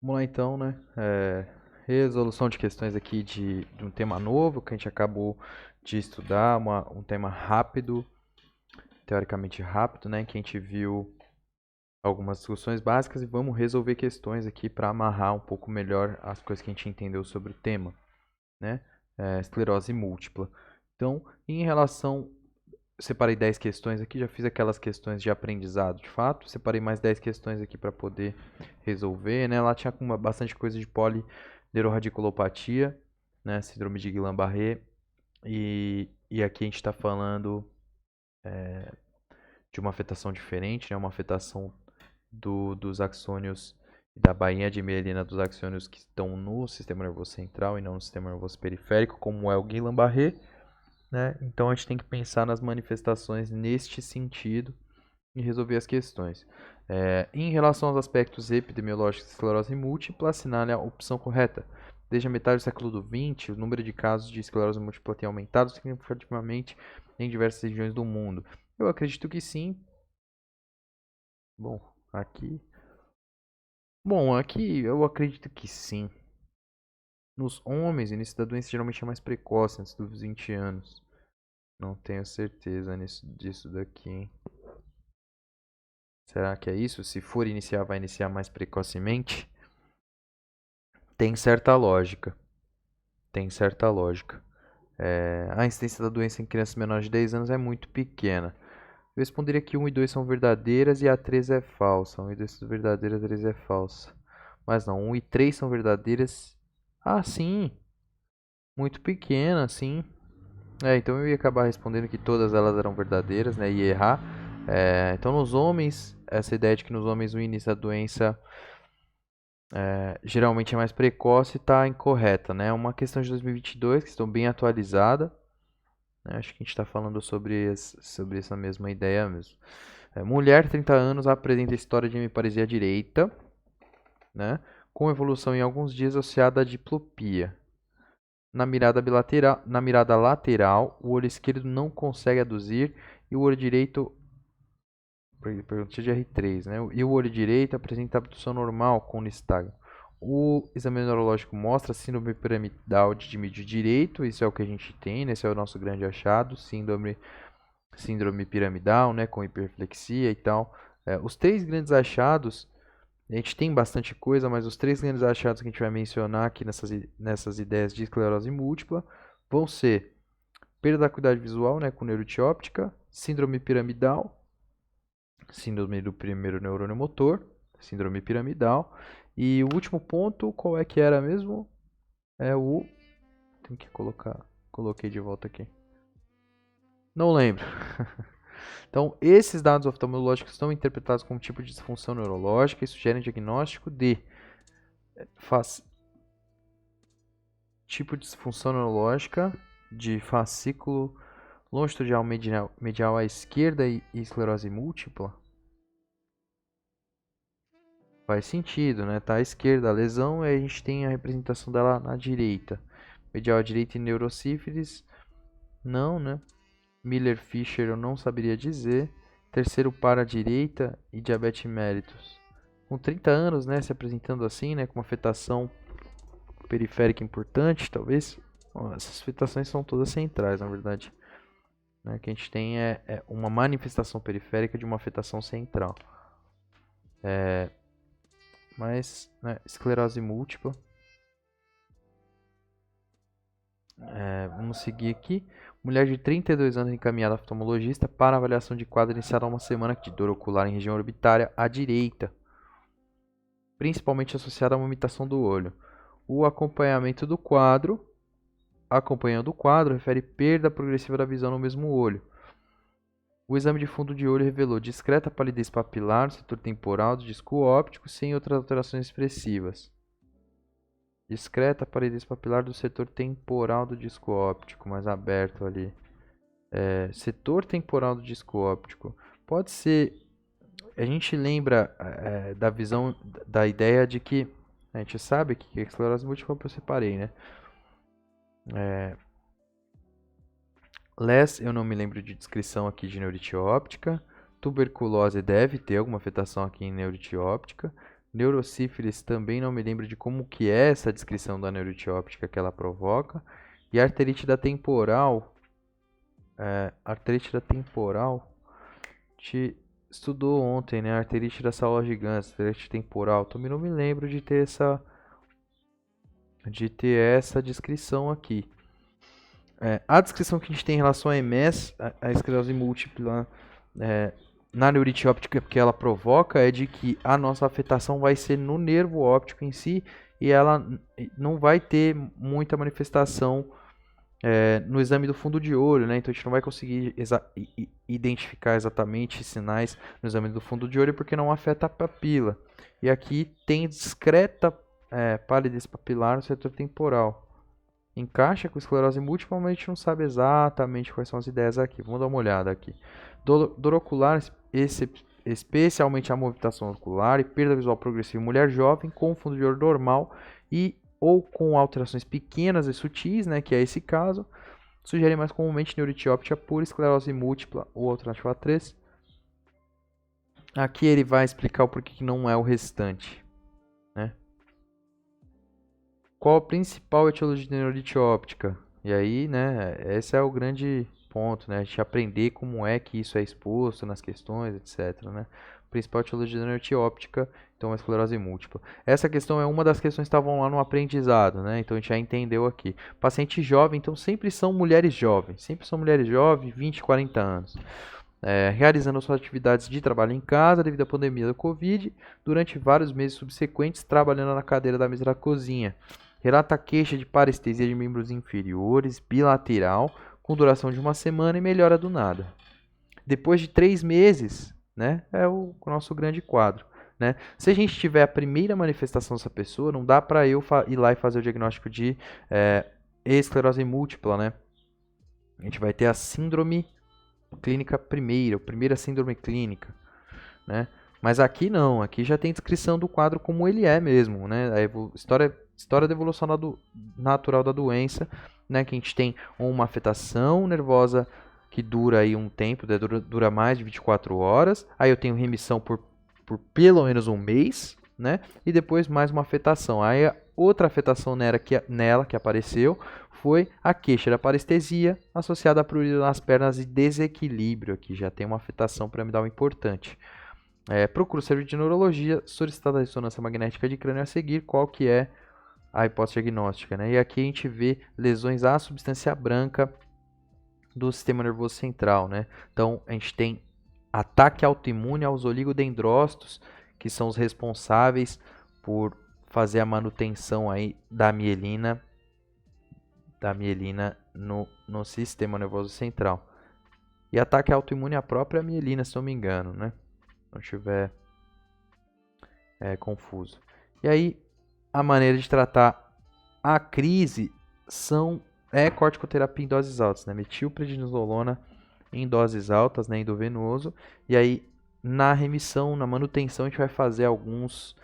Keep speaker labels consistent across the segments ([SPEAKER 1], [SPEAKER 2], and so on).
[SPEAKER 1] Vamos lá então, né? Resolução de questões aqui de um tema novo que a gente acabou de estudar, um tema rápido, teoricamente rápido, né? Que a gente viu algumas discussões básicas e vamos resolver questões aqui para amarrar um pouco melhor as coisas que a gente entendeu sobre o tema, né? Esclerose múltipla. Então, em relação separei 10 questões aqui, já fiz aquelas questões de aprendizado de fato. Separei mais 10 questões aqui para poder resolver, né? Lá tinha bastante coisa de polineuroradiculopatia, né? Síndrome de Guillain-Barré. E aqui a gente está falando de uma afetação diferente, né? Uma afetação dos axônios e da bainha de mielina dos axônios que estão no sistema nervoso central e não no sistema nervoso periférico, como é o Guillain-Barré, né? Então a gente tem que pensar nas manifestações neste sentido e resolver as questões. Em relação aos aspectos epidemiológicos de esclerose múltipla, assinale a opção correta. Desde a metade do século XX, o número de casos de esclerose múltipla tem aumentado significativamente em diversas regiões do mundo. Eu acredito que sim. Bom, aqui. Bom, aqui eu acredito que sim. Nos homens, o início da doença geralmente é mais precoce, antes dos 20 anos. Não tenho certeza disso daqui, hein? Será que é isso? Se for iniciar, vai iniciar mais precocemente? Tem certa lógica. Tem certa lógica. A incidência da doença em crianças menores de 10 anos é muito pequena. Eu responderia que 1 e 2 são verdadeiras e a 3 é falsa. 1 e 2 são verdadeiras, a 3 é falsa. Mas não, 1 e 3 são verdadeiras. Ah, sim. Muito pequena, sim. Então eu ia acabar respondendo que todas elas eram verdadeiras, né? E errar. Então nos homens, essa ideia de que nos homens o início da doença geralmente é mais precoce está incorreta, né? Uma questão de 2022, questão bem atualizada, né? Acho que a gente está falando sobre essa mesma ideia mesmo. Mulher, 30 anos, apresenta história de hemiparesia direita, né? Com evolução em alguns dias associada à diplopia. Na mirada lateral, o olho esquerdo não consegue aduzir e o olho direito, pergunta de R3, né? E o olho direito apresenta abdução normal com nistagmo. O exame neurológico mostra síndrome piramidal de mídio direito, isso é o que a gente tem, né? Esse é o nosso grande achado, síndrome piramidal, né? Com hiperflexia e tal. Os três grandes achados, a gente tem bastante coisa, mas os três grandes achados que a gente vai mencionar aqui nessas ideias de esclerose múltipla vão ser perda da acuidade visual, né? Com neurite óptica, síndrome piramidal, síndrome do primeiro neurônio motor, síndrome piramidal. E o último ponto, qual é que era mesmo? Tem que colocar. Coloquei de volta aqui. Não lembro. Então, esses dados oftalmológicos estão interpretados como tipo de disfunção neurológica e sugerem diagnóstico de tipo de disfunção neurológica de fascículo longitudinal medial à esquerda e esclerose múltipla. Faz sentido, né? Tá à esquerda a lesão e a gente tem a representação dela na direita. Medial à direita e neurosífilis, não, né? Miller-Fisher eu não saberia dizer. Terceiro para a direita e diabetes mellitus. Com 30 anos, né? Se apresentando assim, né? Com uma afetação periférica importante, talvez. Bom, essas afetações são todas centrais, na verdade. Né? O que a gente tem é uma manifestação periférica de uma afetação central. Mas, né, esclerose múltipla. Vamos seguir aqui. Mulher de 32 anos encaminhada ao oftalmologista para avaliação de quadro iniciada há uma semana de dor ocular em região orbitária à direita, principalmente associada a uma imitação do olho. O acompanhamento do quadro, acompanhando o quadro, refere perda progressiva da visão no mesmo olho. O exame de fundo de olho revelou discreta palidez papilar no setor temporal do disco óptico, sem outras alterações expressivas. Discreta palidez papilar do setor temporal do disco óptico, mais aberto ali. Setor temporal do disco óptico. Pode ser. A gente lembra da visão, da ideia de que. A gente sabe que a esclerose múltipla eu separei, né? LES, eu não me lembro de descrição aqui de neurite óptica. Tuberculose deve ter alguma afetação aqui em neurite óptica. Neurosífilis também não me lembro de como que é essa descrição da neurite óptica que ela provoca. E arterite da temporal, te estudou ontem, né? Arterite da sala gigante, arterite temporal. Também não me lembro de ter essa descrição aqui. A descrição que a gente tem em relação a MS, a esclerose múltipla, na neurite óptica que ela provoca é de que a nossa afetação vai ser no nervo óptico em si e ela não vai ter muita manifestação no exame do fundo de olho, né? Então a gente não vai conseguir identificar exatamente sinais no exame do fundo de olho porque não afeta a papila. E aqui tem discreta palidez papilar no setor temporal. Encaixa com esclerose múltipla, mas a gente não sabe exatamente quais são as ideias aqui. Vamos dar uma olhada aqui. Dor ocular, especialmente a movimentação ocular e perda visual progressiva em mulher jovem com fundo de olho normal ou com alterações pequenas e sutis, né, que é esse caso, sugere mais comumente neurite óptica por esclerose múltipla ou alternativa 3. Aqui ele vai explicar o porquê que não é o restante, né? Qual a principal etiologia de neurite óptica? E aí, né, esse é o grande ponto, né? A gente aprender como é que isso é exposto nas questões, etc, né? Principal etiologia de neurite óptica, então a esclerose múltipla. Essa questão é uma das questões que estavam lá no aprendizado, né? Então a gente já entendeu aqui. Paciente jovem, então sempre são mulheres jovens, 20, 40 anos. Realizando suas atividades de trabalho em casa devido à pandemia do Covid, durante vários meses subsequentes, trabalhando na cadeira da mesa da cozinha. Relata queixa de parestesia de membros inferiores, bilateral, com duração de 1 semana e melhora do nada. Depois de 3 meses, né, é o nosso grande quadro. Né? Se a gente tiver a primeira manifestação dessa pessoa, não dá para eu ir lá e fazer o diagnóstico de esclerose múltipla. Né? A gente vai ter a síndrome clínica primeira síndrome clínica. Né? Mas aqui não, aqui já tem descrição do quadro como ele é mesmo. Né? A história da evolução natural da doença, né, que a gente tem uma afetação nervosa que dura aí um tempo, dura mais de 24 horas, aí eu tenho remissão por pelo menos um mês, né, e depois mais uma afetação. Aí a outra afetação nela que apareceu foi a queixa da parestesia associada à prurida nas pernas e desequilíbrio, aqui já tem uma afetação piramidal importante. Procura o serviço de neurologia, solicitada a ressonância magnética de crânio a seguir, qual que é a hipótese diagnóstica, né? E aqui a gente vê lesões à substância branca do sistema nervoso central, né? Então a gente tem ataque autoimune aos oligodendrócitos, que são os responsáveis por fazer a manutenção aí da mielina no sistema nervoso central. E ataque autoimune à própria mielina, se não me engano, né? Se não estiver confuso. E aí, a maneira de tratar a crise é corticoterapia em doses altas, né? Metilprednisolona em doses altas, né? Endovenoso. E aí, na remissão, na manutenção, a gente vai fazer alguns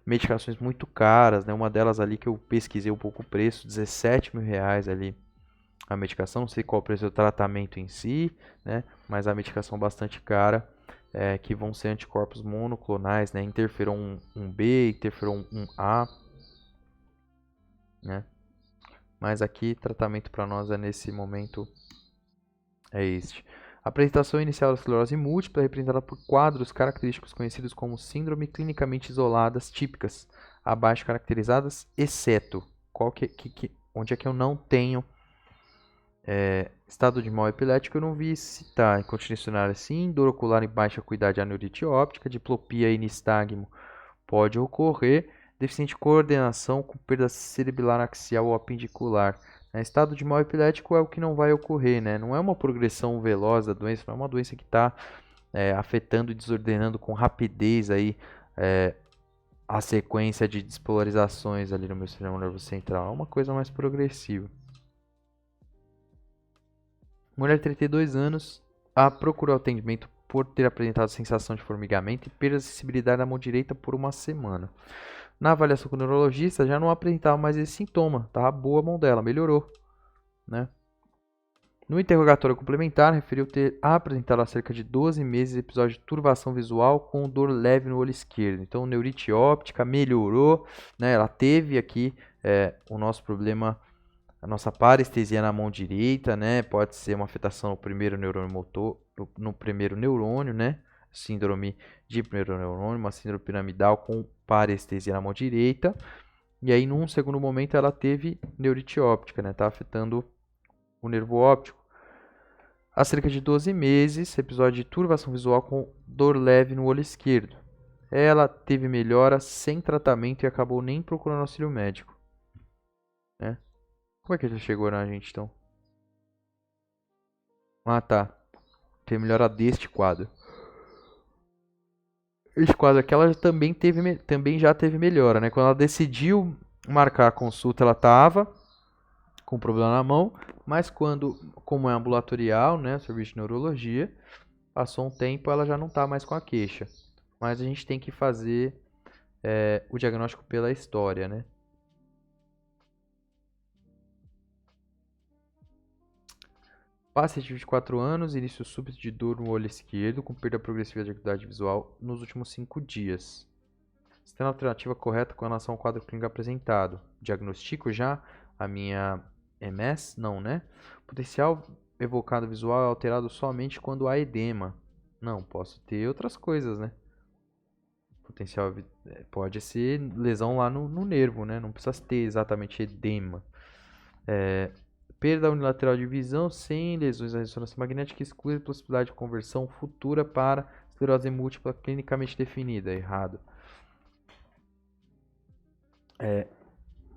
[SPEAKER 1] medicações muito caras, né? Uma delas ali que eu pesquisei um pouco o preço, R$17.000 ali a medicação. Não sei qual o preço do tratamento em si, né? Mas a medicação bastante cara. Que vão ser anticorpos monoclonais, né? Interferon 1B, interferon 1A, né? Mas aqui, tratamento para nós nesse momento é este. A apresentação inicial da esclerose múltipla é representada por quadros característicos conhecidos como síndrome clinicamente isoladas típicas, abaixo caracterizadas, exceto onde é que eu não tenho estado de mal epilético, eu não vi citar. Incontinência urinária sim, dor ocular em baixa acuidade aneurite óptica, diplopia e nistagmo pode ocorrer, deficiente coordenação com perda cerebelar axial ou apendicular. Estado de mal epilético é o que não vai ocorrer, né? Não é uma progressão veloz da doença, não é uma doença que está afetando e desordenando com rapidez aí, a sequência de despolarizações ali no meu sistema nervoso central. É uma coisa mais progressiva. Mulher de 32 anos procurou atendimento por ter apresentado sensação de formigamento e perda de sensibilidade na mão direita por 1 semana. Na avaliação com o neurologista já não apresentava mais esse sintoma, estava boa a mão dela, melhorou, né? No interrogatório complementar, referiu ter apresentado há cerca de 12 meses episódio de turbação visual com dor leve no olho esquerdo. Então, neurite óptica melhorou, né? Ela teve aqui o nosso problema, a nossa parestesia na mão direita, né? Pode ser uma afetação no primeiro neurônio motor, no primeiro neurônio, né? Síndrome de primeiro neurônio, uma síndrome piramidal com parestesia na mão direita. E aí, num segundo momento, ela teve neurite óptica, né? Tá afetando o nervo óptico. Há cerca de 12 meses, episódio de turbação visual com dor leve no olho esquerdo. Ela teve melhora sem tratamento e acabou nem procurando auxílio médico. Né? Como é que já chegou na gente, então? Ah, tá. Teve melhora deste quadro. Este quadro aqui, ela também já teve melhora, né? Quando ela decidiu marcar a consulta, ela estava com problema na mão, mas como é ambulatorial, né, serviço de neurologia, passou um tempo, ela já não está mais com a queixa. Mas a gente tem que fazer o diagnóstico pela história, né? Paciente de 24 anos, início súbito de dor no olho esquerdo, com perda progressiva de acuidade visual nos últimos 5 dias. Se tem a alternativa correta com relação ao quadro clínico apresentado. Diagnostico já a minha MS? Não, né? Potencial evocado visual é alterado somente quando há edema. Não, posso ter outras coisas, né? Potencial pode ser lesão lá no nervo, né? Não precisa ter exatamente edema. Perda unilateral de visão sem lesões na ressonância magnética exclui a possibilidade de conversão futura para esclerose múltipla clinicamente definida. Errado.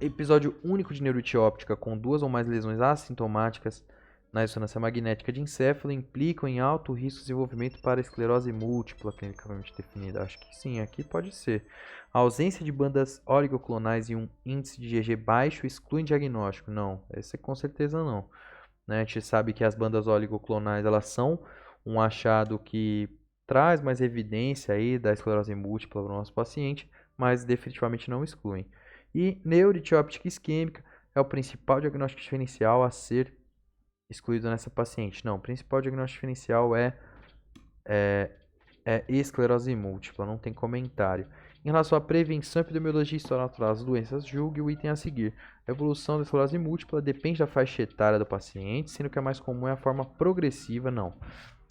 [SPEAKER 1] Episódio único de neurite óptica com 2 ou mais lesões assintomáticas na ressonância magnética de encéfalo implicam em alto risco de desenvolvimento para esclerose múltipla clinicamente definida. Acho que sim, aqui pode ser. A ausência de bandas oligoclonais e um índice de GG baixo excluem diagnóstico. Não, esse com certeza não. Né? A gente sabe que as bandas oligoclonais elas são um achado que traz mais evidência aí da esclerose múltipla para o nosso paciente, mas definitivamente não excluem. E neurite óptica isquêmica é o principal diagnóstico diferencial a ser excluído nessa paciente. Não, o principal diagnóstico diferencial é esclerose múltipla, não tem comentário. Em relação à prevenção, epidemiologia e história natural das doenças, julgue o item a seguir. A evolução da esclerose múltipla depende da faixa etária do paciente, sendo que a mais comum é a forma progressiva, não.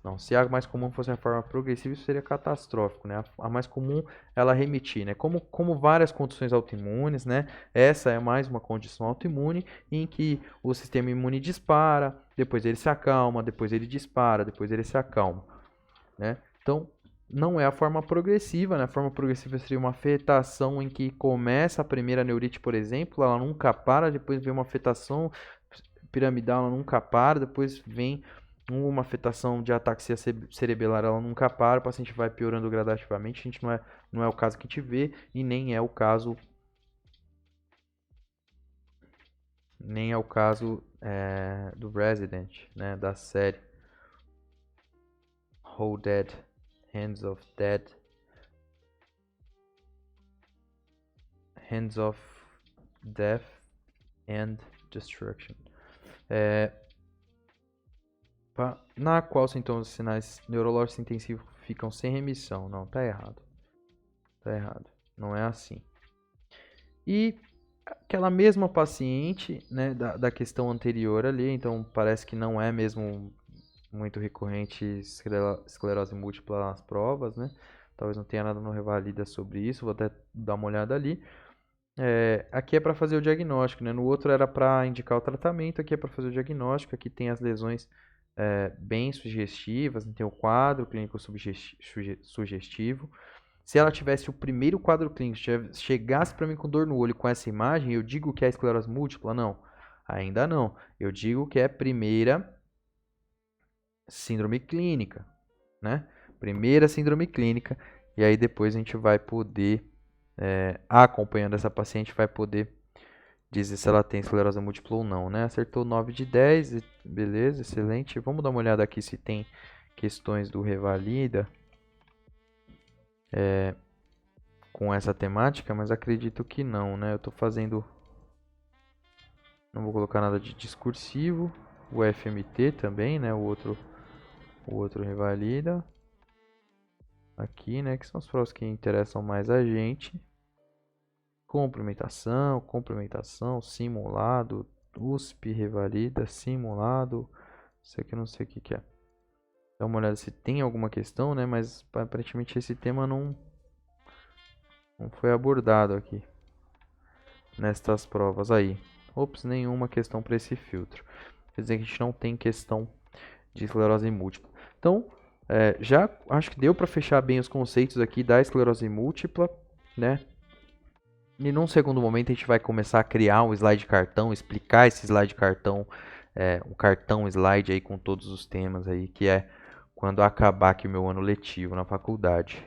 [SPEAKER 1] Não, se a mais comum fosse a forma progressiva, isso seria catastrófico, né? A mais comum, ela remitir, né? Como várias condições autoimunes, né? Essa é mais uma condição autoimune em que o sistema imune dispara, depois ele se acalma, depois ele dispara, depois ele se acalma, né? Então, não é a forma progressiva, né? A forma progressiva seria uma afetação em que começa a primeira neurite, por exemplo, ela nunca para, depois vem uma afetação piramidal, ela nunca para, depois vem uma afetação de ataxia cerebelar, ela nunca para, o paciente vai piorando gradativamente, a gente não é o caso que a gente vê e nem é o caso do Resident, né, da série Whole Dead, Hands of Death and Destruction. Na qual sintomas e sinais neurológicos intensivos ficam sem remissão. Não, tá errado. Tá errado. Não é assim. E aquela mesma paciente, né, da questão anterior ali, então parece que não é mesmo muito recorrente esclerose múltipla nas provas, né? Talvez não tenha nada no Revalida sobre isso, vou até dar uma olhada ali. Aqui é para fazer o diagnóstico, né? No outro era para indicar o tratamento, aqui é para fazer o diagnóstico. Aqui tem as lesões bem sugestivas, tem o quadro clínico sugestivo. Se ela tivesse o primeiro quadro clínico, chegasse para mim com dor no olho com essa imagem, eu digo que é esclerose múltipla? Não, ainda não. Eu digo que é primeira síndrome clínica, né? Primeira síndrome clínica, e aí depois a gente vai poder, acompanhando essa paciente, vai poder dizer se ela tem esclerose múltipla ou não, né? Acertou 9 de 10, beleza, excelente. Vamos dar uma olhada aqui se tem questões do Revalida com essa temática, mas acredito que não, né? Eu tô fazendo... Não vou colocar nada de discursivo. O FMT também, né? O outro revalida. Aqui, né? Que são as provas que interessam mais a gente. Complementação, simulado, USP revalida, simulado. Isso aqui eu não sei o que é. Dá uma olhada se tem alguma questão, né? Mas aparentemente esse tema não foi abordado aqui nestas provas aí. Ops, nenhuma questão para esse filtro. Quer dizer que a gente não tem questão de esclerose múltipla. Então, já acho que deu para fechar bem os conceitos aqui da esclerose múltipla, né? E num segundo momento a gente vai começar a criar um slide cartão, explicar esse slide cartão, um cartão slide aí com todos os temas aí, que é quando acabar aqui o meu ano letivo na faculdade.